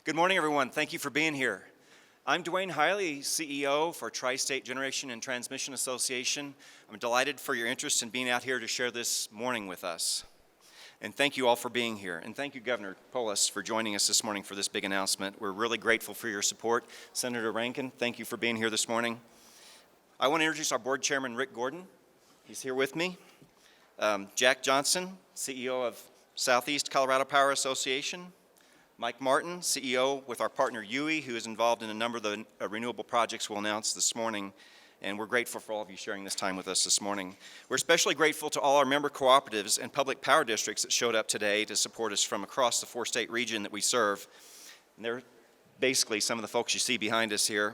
Good morning, everyone. Thank you for being here. I'm Dwayne Hiley, CEO for Tri-State Generation and Transmission Association. I'm delighted for your interest in being out here to share this morning with us. And thank you all for being here. And thank you, Governor Polis, for joining us this morning for this big announcement. We're really grateful for your support. Senator Rankin, thank you for being here this morning. I want to introduce our board chairman, Rick Gordon. He's here with me. Jack Johnson, CEO of Southeast Colorado Power Association. Mike Martin, CEO with our partner UE, who is involved in a number of the renewable projects we'll announce this morning. And we're grateful for all of you sharing this time with us this morning. We're especially grateful to all our member cooperatives and public power districts that showed up today to support us from across the four-state region that we serve. And they're basically some of the folks you see behind us here.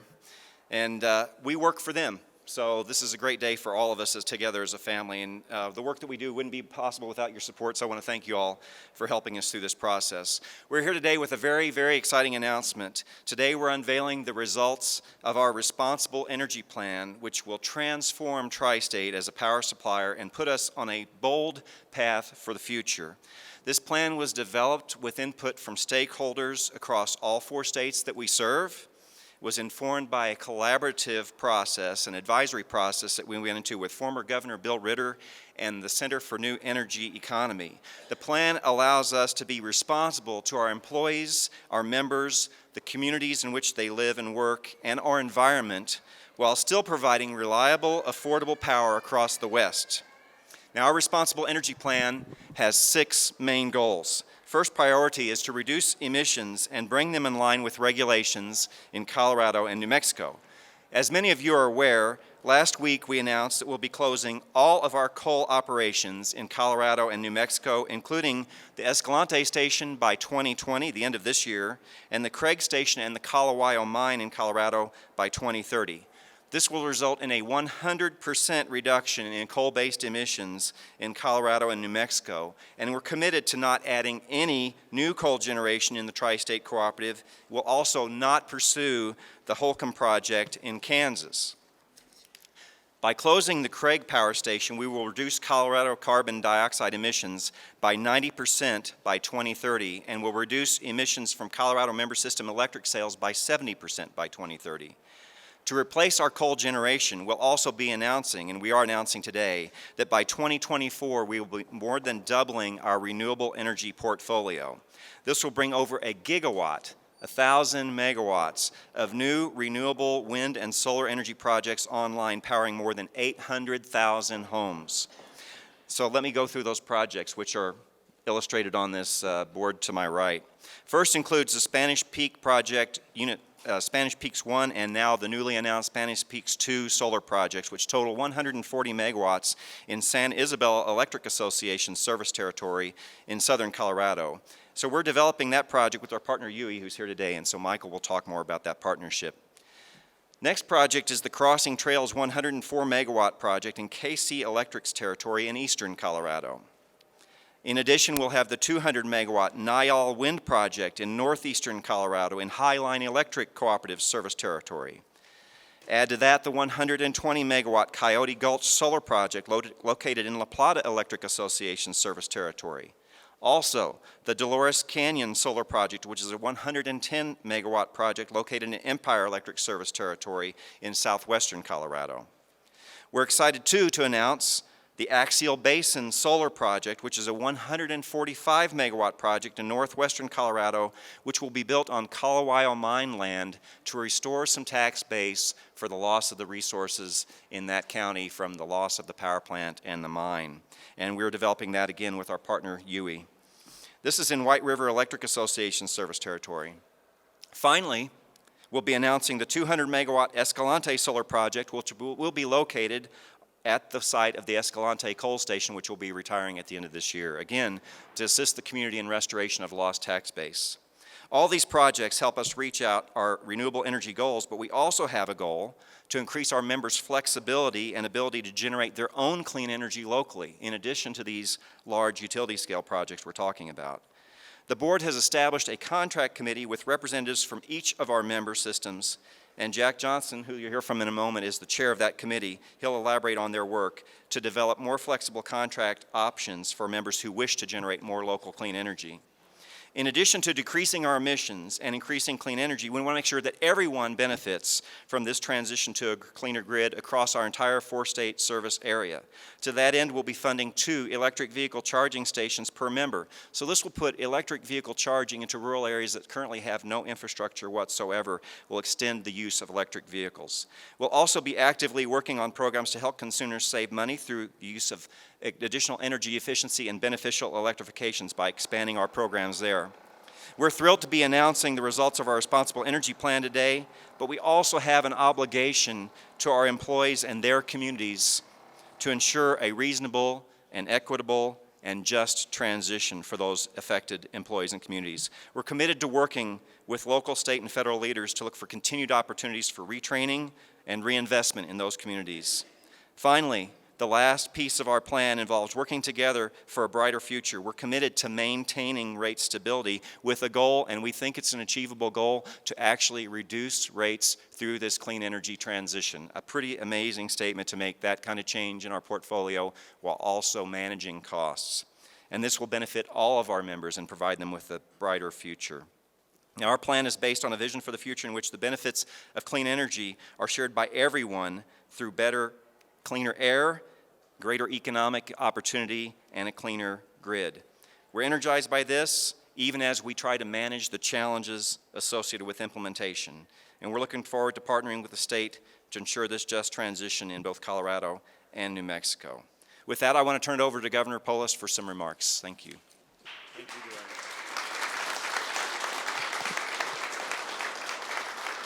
And we work for them. So this is a great day for all of us together as a family. And the work that we do wouldn't be possible without your support, so I want to thank you all for helping us through this process. We're here today with a very, very exciting announcement. Today we're unveiling the results of our Responsible Energy Plan, which will transform Tri-State as a power supplier and put us on a bold path for the future. This plan was developed with input from stakeholders across all four states that we serve. Was informed by a collaborative process, an advisory process that we went into with former Governor Bill Ritter and the Center for New Energy Economy. The plan allows us to be responsible to our employees, our members, the communities in which they live and work, and our environment, while still providing reliable, affordable power across the West. Now, our Responsible Energy Plan has 6 main goals. First priority is to reduce emissions and bring them in line with regulations in Colorado and New Mexico. As many of you are aware, last week we announced that we'll be closing all of our coal operations in Colorado and New Mexico, including the Escalante Station by 2020, the end of this year, and the Craig Station and the Colawyo Mine in Colorado by 2030. This will result in a 100% reduction in coal-based emissions in Colorado and New Mexico, and we're committed to not adding any new coal generation in the Tri-State Cooperative. We'll also not pursue the Holcomb project in Kansas. By closing the Craig Power Station, we will reduce Colorado carbon dioxide emissions by 90% by 2030, and will reduce emissions from Colorado member system electric sales by 70% by 2030. To replace our coal generation, we'll also be announcing, and we are announcing today, that by 2024 we will be more than doubling our renewable energy portfolio. This will bring over a gigawatt, 1,000 megawatts of new renewable wind and solar energy projects online, powering more than 800,000 homes. So let me go through those projects, which are illustrated on this board to my right. First includes the Spanish Peak Project Unit Spanish Peaks 1 and now the newly announced Spanish Peaks 2 solar projects, which total 140 megawatts in San Isabel Electric Association service territory in southern Colorado. So we're developing that project with our partner UE, who's here today, and so Michael will talk more about that partnership. Next project is the Crossing Trails 104 megawatt project in KC Electric's territory in eastern Colorado. In addition, we'll have the 200 megawatt Niall Wind Project in northeastern Colorado in Highline Electric Cooperative service territory. Add to that the 120 megawatt Coyote Gulch Solar Project located in La Plata Electric Association service territory. Also, the Dolores Canyon Solar Project, which is a 110 megawatt project located in Empire Electric service territory in southwestern Colorado. We're excited too to announce the Axial Basin Solar Project, which is a 145 megawatt project in northwestern Colorado, which will be built on Colawyo mine land to restore some tax base for the loss of the resources in that county from the loss of the power plant and the mine. And we're developing that again with our partner UE. This is in White River Electric Association service territory. Finally, we'll be announcing the 200 megawatt Escalante Solar Project, which will be located at the site of the Escalante coal station, which will be retiring at the end of this year, again, to assist the community in restoration of lost tax base. All these projects help us reach out our renewable energy goals, but we also have a goal to increase our members' flexibility and ability to generate their own clean energy locally, in addition to these large utility scale projects we're talking about. The board has established a contract committee with representatives from each of our member systems, and Jack Johnson, who you'll hear from in a moment, is the chair of that committee. He'll elaborate on their work to develop more flexible contract options for members who wish to generate more local clean energy. In addition to decreasing our emissions and increasing clean energy, we want to make sure that everyone benefits from this transition to a cleaner grid across our entire 4-state service area. To that end, we'll be funding 2 electric vehicle charging stations per member. So this will put electric vehicle charging into rural areas that currently have no infrastructure whatsoever. Will extend the use of electric vehicles. We'll also be actively working on programs to help consumers save money through the use of additional energy efficiency and beneficial electrifications by expanding our programs there. We're thrilled to be announcing the results of our Responsible Energy Plan today, but we also have an obligation to our employees and their communities to ensure a reasonable and equitable and just transition for those affected employees and communities. We're committed to working with local, state, and federal leaders to look for continued opportunities for retraining and reinvestment in those communities. Finally, the last piece of our plan involves working together for a brighter future. We're committed to maintaining rate stability with a goal, and we think it's an achievable goal, to actually reduce rates through this clean energy transition. A pretty amazing statement to make that kind of change in our portfolio while also managing costs. And this will benefit all of our members and provide them with a brighter future. Now, our plan is based on a vision for the future in which the benefits of clean energy are shared by everyone through better, cleaner air, greater economic opportunity, and a cleaner grid. We're energized by this, even as we try to manage the challenges associated with implementation. And we're looking forward to partnering with the state to ensure this just transition in both Colorado and New Mexico. With that, I want to turn it over to Governor Polis for some remarks. Thank you. Thank you,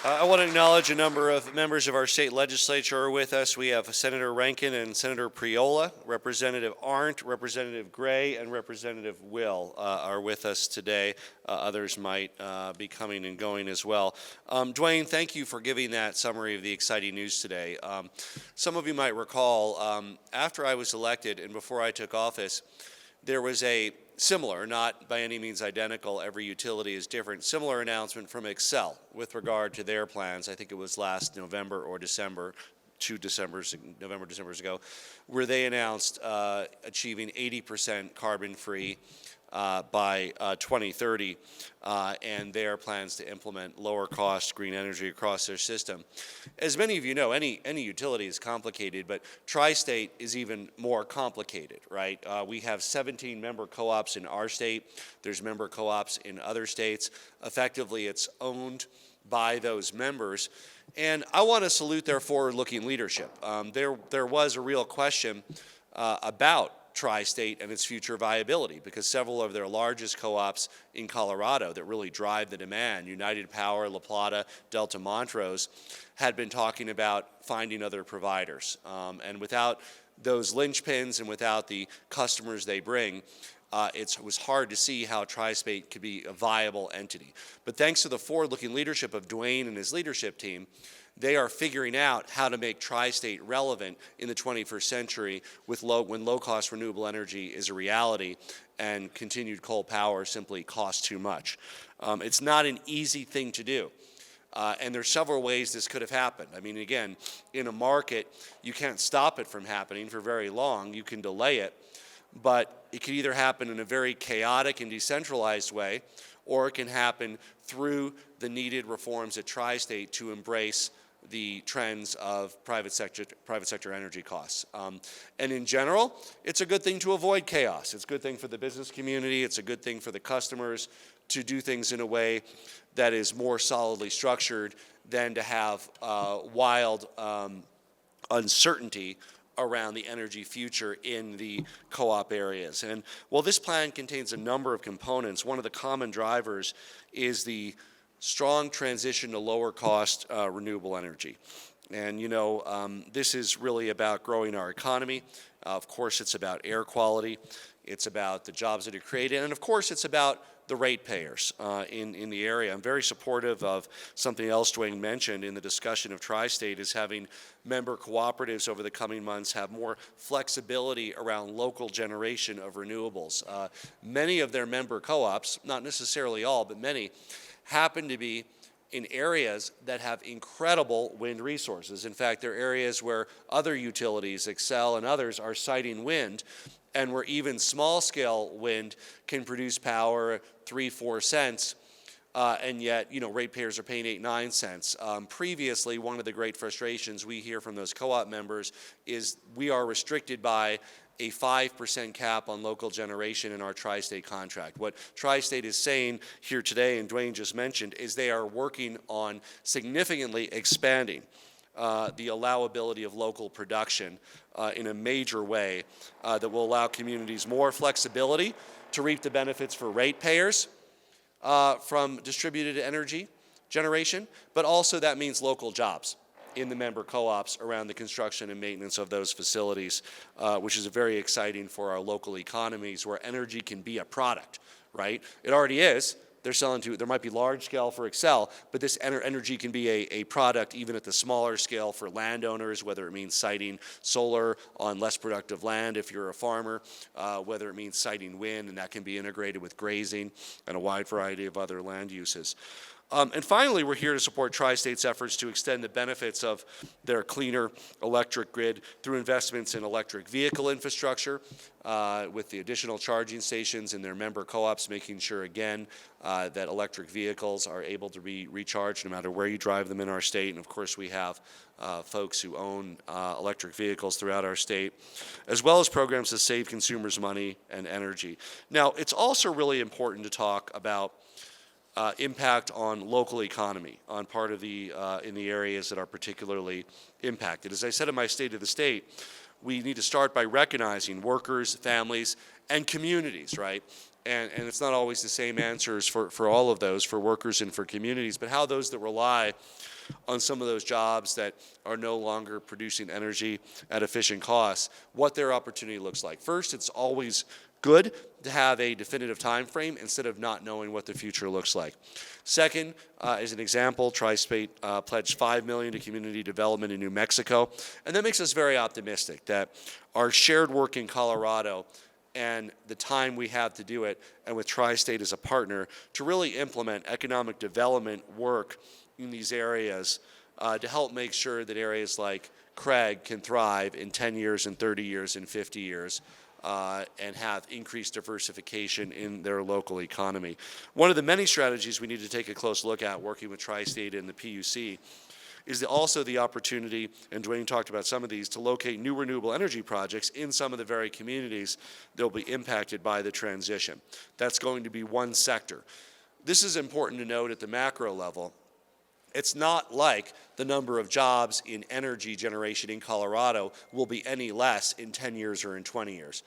I want to acknowledge a number of members of our state legislature are with us. We have Senator Rankin and Senator Priola, Representative Arndt, Representative Gray, and Representative Will are with us today. Others might be coming and going as well. Dwayne, thank you for giving that summary of the exciting news today. Some of you might recall, after I was elected and before I took office, there was a similar, not by any means identical, every utility is different, similar announcement from Xcel with regard to their plans. I think it was last November or December, November, December ago, where they announced achieving 80% carbon-free by 2030, and their plans to implement lower-cost green energy across their system. As many of you know, any utility is complicated, but Tri-State is even more complicated, right? We have 17 member co-ops in our state. There's member co-ops in other states. Effectively, it's owned by those members. And I want to salute their forward-looking leadership. There was a real question about Tri-State and its future viability, because several of their largest co-ops in Colorado that really drive the demand, United Power, La Plata, Delta Montrose, had been talking about finding other providers. And without those linchpins and without the customers they bring, it was hard to see how Tri-State could be a viable entity. But thanks to the forward-looking leadership of Dwayne and his leadership team, they are figuring out how to make Tri-State relevant in the 21st century when low-cost renewable energy is a reality and continued coal power simply costs too much. It's not an easy thing to do. And there's several ways this could have happened. I mean, again, in a market, you can't stop it from happening for very long. You can delay it, but it can either happen in a very chaotic and decentralized way, or it can happen through the needed reforms at Tri-State to embrace the trends of private sector energy costs. And in general, it's a good thing to avoid chaos. It's a good thing for the business community. It's a good thing for the customers to do things in a way that is more solidly structured than to have wild uncertainty around the energy future in the co-op areas. And while this plan contains a number of components, one of the common drivers is the strong transition to lower cost renewable energy. And you know, this is really about growing our economy. Of course, it's about air quality. It's about the jobs that are created. And of course, it's about the ratepayers in the area. I'm very supportive of something else Dwayne mentioned in the discussion of Tri-State, is having member cooperatives over the coming months have more flexibility around local generation of renewables. Many of their member co-ops, not necessarily all, but many, happen to be in areas that have incredible wind resources. In fact, they're areas where other utilities, Xcel and others, are siting wind, and where even small-scale wind can produce power 3-4 cents, and yet, ratepayers are paying 8-9 cents. Previously, one of the great frustrations we hear from those co-op members is we are restricted by a 5% cap on local generation in our tri-state contract. What tri-state is saying here today, and Dwayne just mentioned, is they are working on significantly expanding the allowability of local production in a major way that will allow communities more flexibility to reap the benefits for ratepayers from distributed energy generation, but also that means local jobs in the member co-ops around the construction and maintenance of those facilities, which is very exciting for our local economies where energy can be a product, right? It already is. They're selling to, there might be large scale for Excel, but this energy can be a product even at the smaller scale for landowners, whether it means siting solar on less productive land if you're a farmer, whether it means siting wind, and that can be integrated with grazing and a wide variety of other land uses. And finally, we're here to support Tri-State's efforts to extend the benefits of their cleaner electric grid through investments in electric vehicle infrastructure, with the additional charging stations in their member co-ops, making sure, again, that electric vehicles are able to be recharged no matter where you drive them in our state. And of course, we have folks who own electric vehicles throughout our state, as well as programs to save consumers money and energy. Now, it's also really important to talk about impact on local economy on part of the in the areas that are particularly impacted. As I said in my State of the State, we need to start by recognizing workers, families, and communities, right? And it's not always the same answers for all of those, for workers and for communities, but how those that rely on some of those jobs that are no longer producing energy at efficient costs, what their opportunity looks like. First, it's always good to have a definitive time frame instead of not knowing what the future looks like. Second, as an example, Tri-State pledged $5 million to community development in New Mexico, and that makes us very optimistic that our shared work in Colorado and the time we have to do it, and with Tri-State as a partner, to really implement economic development work in these areas to help make sure that areas like Craig can thrive in 10 years and 30 years and 50 years. And have increased diversification in their local economy. One of the many strategies we need to take a close look at working with Tri-State and the PUC is also the opportunity, and Dwayne talked about some of these, to locate new renewable energy projects in some of the very communities that will be impacted by the transition. That's going to be one sector. This is important to note at the macro level. It's not like the number of jobs in energy generation in Colorado will be any less in 10 years or in 20 years.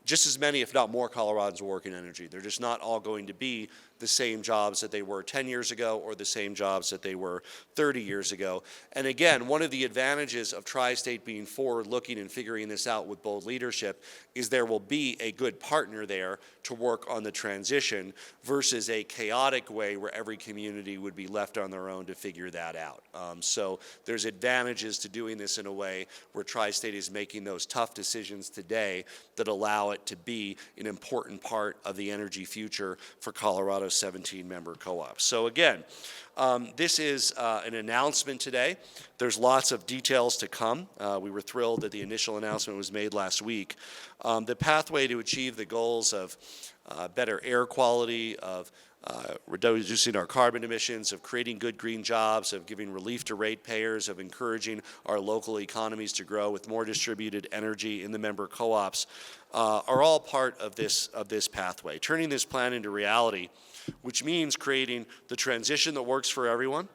Just as many, if not more, Coloradans will work in energy. They're just not all going to be the same jobs that they were 10 years ago or the same jobs that they were 30 years ago. And again, one of the advantages of Tri-State being forward-looking and figuring this out with bold leadership is there will be a good partner there to work on the transition versus a chaotic way where every community would be left on their own to figure that out. So there's advantages to doing this in a way where Tri-State is making those tough decisions today that allow it to be an important part of the energy future for Colorado's 17-member co-ops. So again, this is an announcement today. There's lots of details to come. We were thrilled that the initial announcement was made last week. The pathway to achieve the goals of better air quality, of reducing our carbon emissions, of creating good green jobs, of giving relief to ratepayers, of encouraging our local economies to grow with more distributed energy in the member co-ops, are all part of this pathway. Turning this plan into reality, which means creating the transition that works for everyone,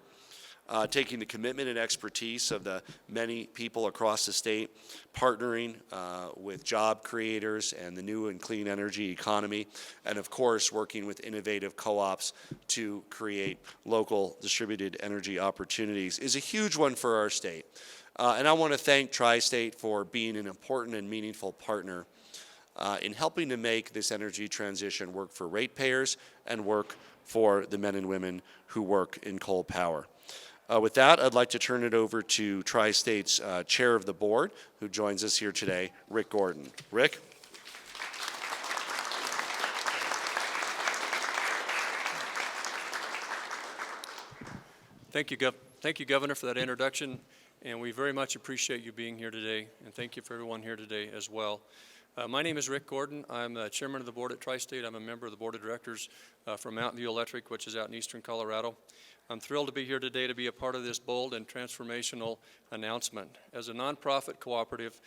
taking the commitment and expertise of the many people across the state, partnering with job creators and the new and clean energy economy, and of course working with innovative co-ops to create local distributed energy opportunities is a huge one for our state. And I want to thank Tri-State for being an important and meaningful partner in helping to make this energy transition work for ratepayers and work for the men and women who work in coal power. With that, I'd like to turn it over to Tri-State's chair of the board, who joins us here today, Rick Gordon. Rick? Thank you, Governor, for that introduction, and we very much appreciate you being here today, and thank you for everyone here today as well. My name is Rick Gordon. I'm the chairman of the board at Tri-State. I'm a member of the board of directors from Mountain View Electric, which is out in eastern Colorado. I'm thrilled to be here today to be a part of this bold and transformational announcement. As a nonprofit cooperative,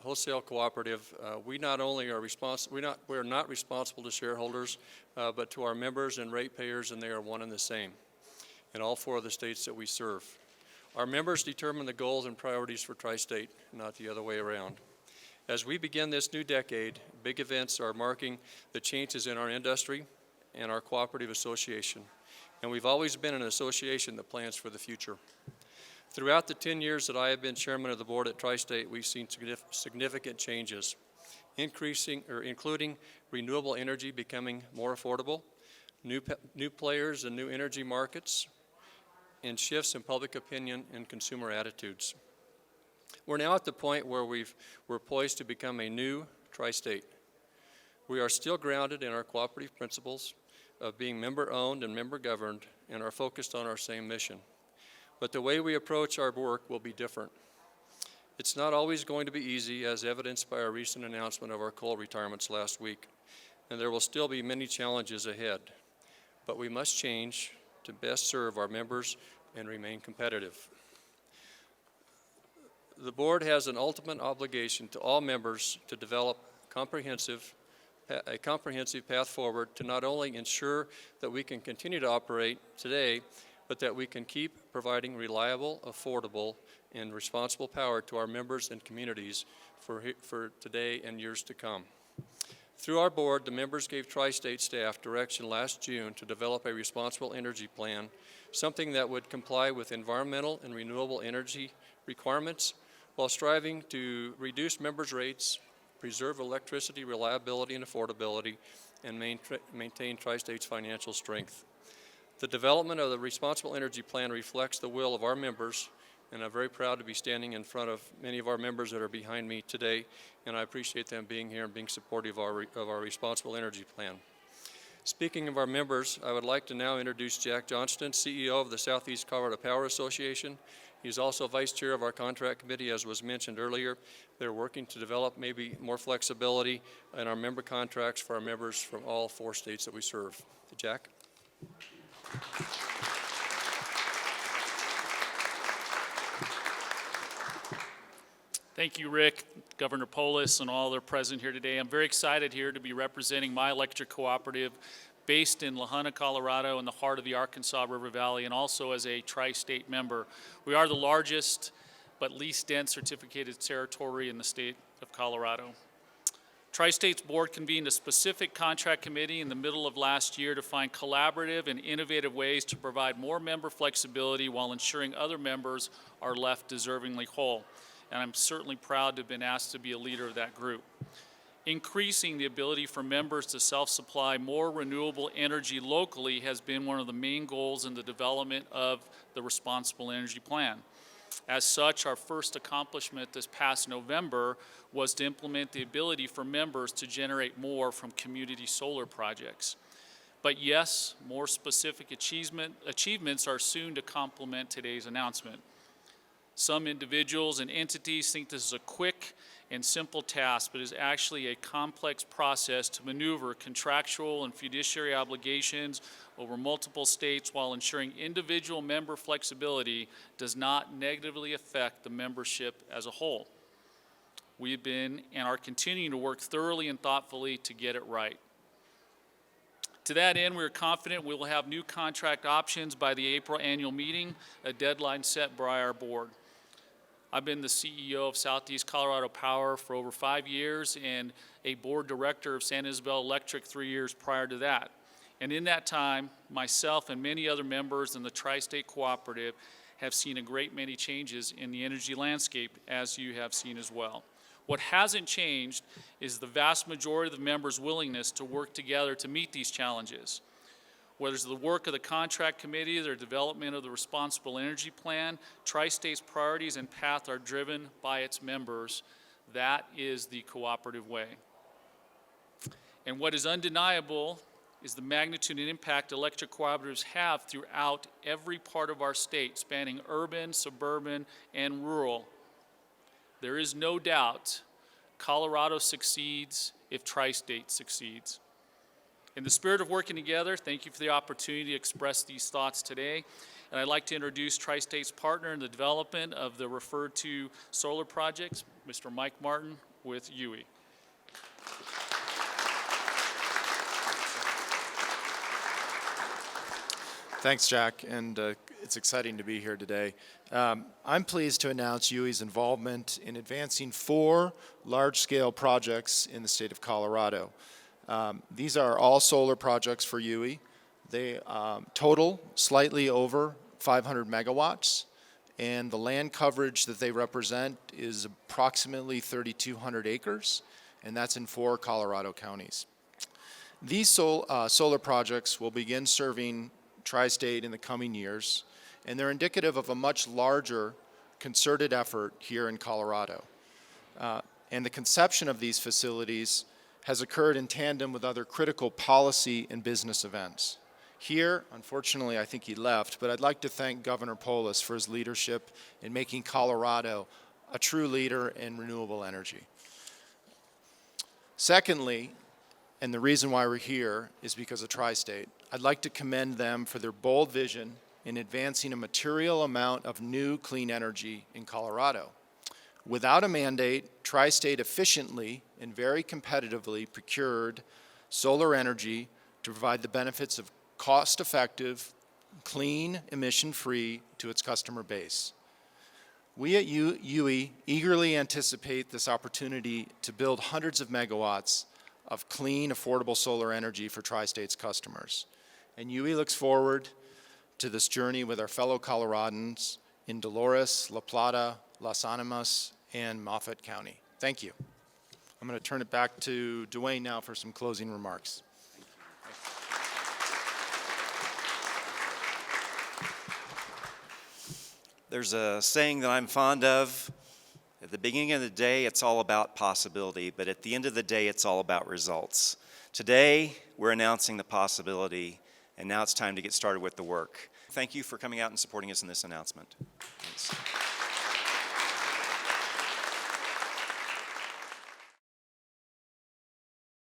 wholesale cooperative, we not only are we're not responsible to shareholders, but to our members and ratepayers, and they are one and the same in all 4 of the states that we serve. Our members determine the goals and priorities for Tri-State, not the other way around. As we begin this new decade, big events are marking the changes in our industry and our cooperative association. And we've always been an association that plans for the future. Throughout the 10 years that I have been chairman of the board at Tri-State, we've seen significant changes, including renewable energy becoming more affordable, new players and new energy markets, and shifts in public opinion and consumer attitudes. We're now at the point where we're poised to become a new Tri-State. We are still grounded in our cooperative principles of being member-owned and member-governed, and are focused on our same mission. But the way we approach our work will be different. It's not always going to be easy, as evidenced by our recent announcement of our coal retirements last week, and there will still be many challenges ahead. But we must change to best serve our members and remain competitive. The board has an ultimate obligation to all members to develop a comprehensive path forward to not only ensure that we can continue to operate today, but that we can keep providing reliable, affordable, and responsible power to our members and communities for today and years to come. Through our board, the members gave Tri-State staff direction last June to develop a responsible energy plan, something that would comply with environmental and renewable energy requirements while striving to reduce members' rates, preserve electricity reliability and affordability, and maintain Tri-State's financial strength. The development of the Responsible Energy Plan reflects the will of our members, and I'm very proud to be standing in front of many of our members that are behind me today, and I appreciate them being here and being supportive of our Responsible Energy Plan. Speaking of our members, I would like to now introduce Jack Johnston, CEO of the Southeast Colorado Power Association. He's also vice chair of our contract committee, as was mentioned earlier. They're working to develop maybe more flexibility in our member contracts for our members from all 4 states that we serve. Jack? Thank you, Rick, Governor Polis, and all that are present here today. I'm very excited here to be representing my electric cooperative based in La Junta, Colorado, in the heart of the Arkansas River Valley, and also as a tri-state member. We are the largest but least dense certificated territory in the state of Colorado. Tri-State's board convened a specific contract committee in the middle of last year to find collaborative and innovative ways to provide more member flexibility while ensuring other members are left deservingly whole. And I'm certainly proud to have been asked to be a leader of that group. Increasing the ability for members to self-supply more renewable energy locally has been one of the main goals in the development of the Responsible Energy Plan. As such, our first accomplishment this past November was to implement the ability for members to generate more from community solar projects. But yes, more specific achievements are soon to complement today's announcement. Some individuals and entities think this is a quick and simple task, but is actually a complex process to maneuver contractual and fiduciary obligations over multiple states while ensuring individual member flexibility does not negatively affect the membership as a whole. We have been and are continuing to work thoroughly and thoughtfully to get it right. To that end, we are confident we will have new contract options by the April annual meeting, a deadline set by our board. I've been the CEO of Southeast Colorado Power for over 5 years and a board director of San Isabel Electric 3 years prior to that. And in that time, myself and many other members in the Tri-State Cooperative have seen a great many changes in the energy landscape, as you have seen as well. What hasn't changed is the vast majority of the members' willingness to work together to meet these challenges. Whether it's the work of the contract committee or development of the Responsible Energy Plan, Tri-State's priorities and path are driven by its members. That is the cooperative way. And what is undeniable is the magnitude and impact electric cooperatives have throughout every part of our state, spanning urban, suburban, and rural. There is no doubt Colorado succeeds if Tri-State succeeds. In the spirit of working together, thank you for the opportunity to express these thoughts today. And I'd like to introduce Tri-State's partner in the development of the referred to solar projects, Mr. Mike Martin with UE. Thanks, Jack, and it's exciting to be here today. I'm pleased to announce UE's involvement in advancing 4 large-scale projects in the state of Colorado. These are all solar projects for UE. They total slightly over 500 megawatts, and the land coverage that they represent is approximately 3,200 acres, and that's in 4 Colorado counties. These solar projects will begin serving Tri-State in the coming years, and they're indicative of a much larger concerted effort here in Colorado. And the conception of these facilities has occurred in tandem with other critical policy and business events. Here, unfortunately, I think he left, but I'd like to thank Governor Polis for his leadership in making Colorado a true leader in renewable energy. Secondly, and the reason why we're here is because of Tri-State. I'd like to commend them for their bold vision in advancing a material amount of new clean energy in Colorado. Without a mandate, Tri-State efficiently and very competitively procured solar energy to provide the benefits of cost-effective, clean, emission-free to its customer base. We at UE eagerly anticipate this opportunity to build hundreds of megawatts of clean, affordable solar energy for Tri-State's customers. And UE looks forward to this journey with our fellow Coloradans in Dolores, La Plata, Las Animas, and Moffat County. Thank you. I'm going to turn it back to Dwayne now for some closing remarks. There's a saying that I'm fond of. At the beginning of the day, it's all about possibility, but at the end of the day, it's all about results. Today, we're announcing the possibility, and now it's time to get started with the work. Thank you for coming out and supporting us in this announcement. Thanks.